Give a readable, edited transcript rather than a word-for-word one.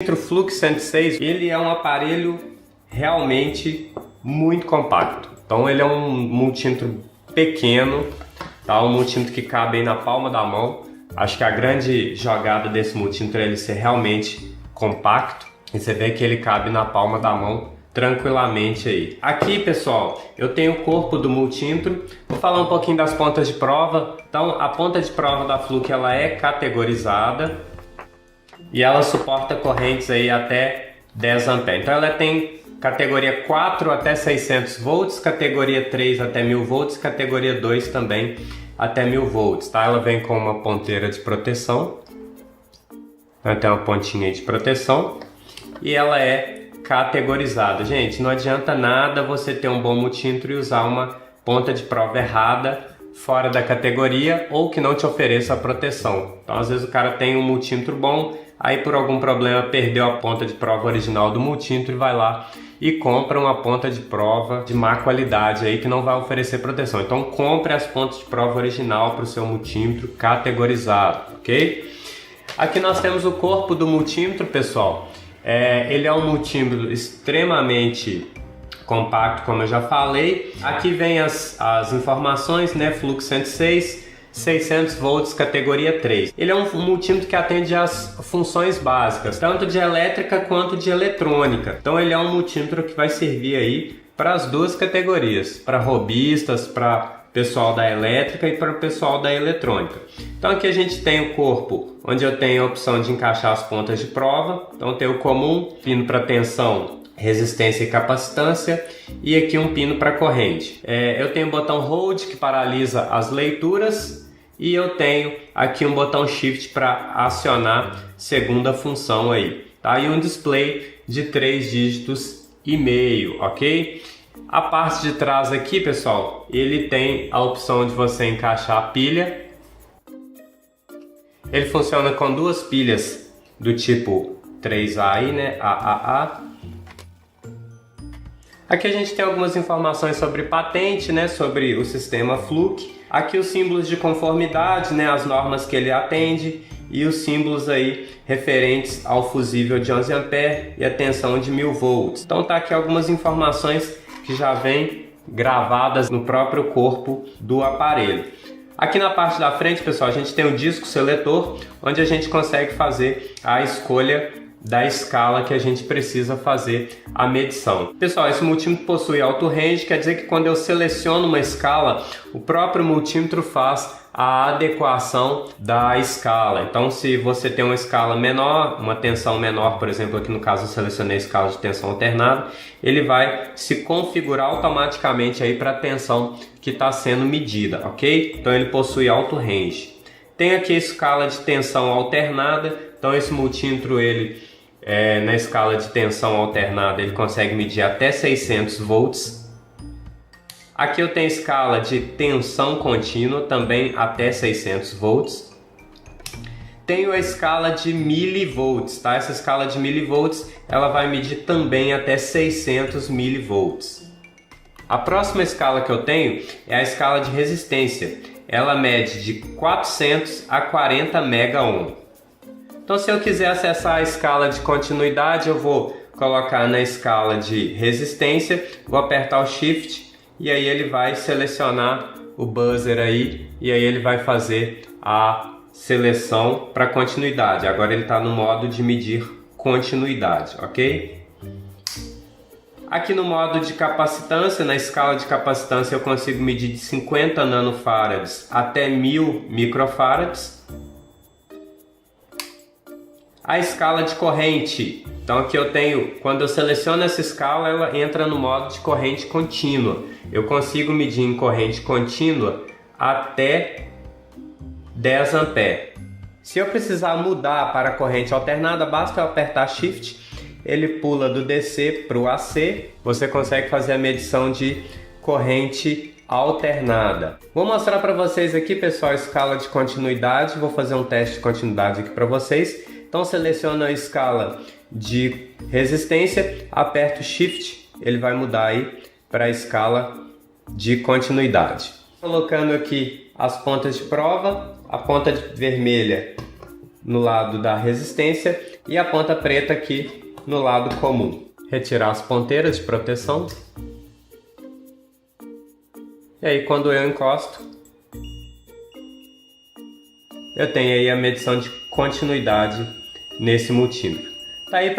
O Flux 106, ele é um aparelho realmente muito compacto. Então ele é um multímetro pequeno, tá? Um multímetro que cabe aí na palma da mão. Acho que a grande jogada desse multímetro é ele ser realmente compacto. E você vê que ele cabe na palma da mão tranquilamente aí. Aqui, pessoal, eu tenho o corpo do multímetro. Vou falar um pouquinho das pontas de prova. Então, a ponta de prova da Flux, ela é categorizada e ela suporta correntes aí até 10 A. Então, ela tem categoria 4 até 600 volts, categoria 3 até 1000 volts, categoria 2 também até 1000 volts, tá? Ela vem com uma ponteira de proteção, tem uma pontinha de proteção e ela é categorizada. Gente, não adianta nada você ter um bom multímetro e usar uma ponta de prova errada, fora da categoria ou que não te ofereça a proteção. Então, às vezes o cara tem um multímetro bom, aí por algum problema perdeu a ponta de prova original do multímetro e vai lá e compra uma ponta de prova de má qualidade aí que não vai oferecer proteção. Então compre as pontas de prova original para o seu multímetro categorizado, ok? Aqui nós temos o corpo do multímetro, pessoal. Ele é um multímetro extremamente compacto, como eu já falei. Aqui vem as informações, né? Flux 106, 600 volts, categoria 3. Ele é um multímetro que atende às funções básicas, tanto de elétrica quanto de eletrônica. Então ele é um multímetro que vai servir aí para as duas categorias, para robistas, para pessoal da elétrica e para o pessoal da eletrônica. Então aqui a gente tem o corpo, onde eu tenho a opção de encaixar as pontas de prova. Então tem o comum, pino para tensão, resistência e capacitância, e aqui um pino para corrente. Eu tenho o botão Hold, que paralisa as leituras, e eu tenho aqui um botão Shift para acionar segunda função aí, tá? E um display de 3 dígitos e meio, ok? A parte de trás aqui, pessoal, ele tem a opção de você encaixar a pilha. Ele funciona com duas pilhas do tipo 3A aí, né? AAA. Aqui a gente tem algumas informações sobre patente, né? Sobre o sistema Flux. Aqui os símbolos de conformidade, né? As normas que ele atende e os símbolos aí referentes ao fusível de 11 A e a tensão de 1000 volts. Então tá aqui algumas informações que já vem gravadas no próprio corpo do aparelho. Aqui na parte da frente, pessoal, a gente tem o disco seletor, onde a gente consegue fazer a escolha da escala que a gente precisa fazer a medição. Pessoal, esse multímetro possui auto range, quer dizer que quando eu seleciono uma escala, o próprio multímetro faz a adequação da escala. Então, se você tem uma escala menor, uma tensão menor, por exemplo, aqui no caso eu selecionei a escala de tensão alternada, ele vai se configurar automaticamente aí para a tensão que está sendo medida, ok? Então ele possui auto range. Tem aqui a escala de tensão alternada. Então esse multímetro, ele na escala de tensão alternada, ele consegue medir até 600 volts. Aqui eu tenho a escala de tensão contínua, também até 600 volts. Tenho a escala de milivolts, tá? Essa escala de milivolts, ela vai medir também até 600 milivolts. A próxima escala que eu tenho é a escala de resistência. Ela mede de 400 a 40 megaohm. Então, se eu quiser acessar a escala de continuidade, eu vou colocar na escala de resistência, vou apertar o Shift e aí ele vai selecionar o buzzer aí e aí ele vai fazer a seleção para continuidade. Agora ele está no modo de medir continuidade, ok? Aqui no modo de capacitância, na escala de capacitância, eu consigo medir de 50 nanofarads até 1000 microfarads. A escala de corrente, então aqui eu tenho, quando eu seleciono essa escala, ela entra no modo de corrente contínua. Eu consigo medir em corrente contínua até 10 A. Se eu precisar mudar para a corrente alternada, basta eu apertar Shift, ele pula do DC para o AC, você consegue fazer a medição de corrente alternada. Vou mostrar para vocês aqui, pessoal, a escala de continuidade. Vou fazer um teste de continuidade aqui para vocês. Então seleciono a escala de resistência, aperto Shift, ele vai mudar aí para a escala de continuidade. Colocando aqui as pontas de prova, a ponta vermelha no lado da resistência e a ponta preta aqui no lado comum. Retirar as ponteiras de proteção. E aí quando eu encosto, eu tenho aí a medição de continuidade nesse multímetro. Tá aí para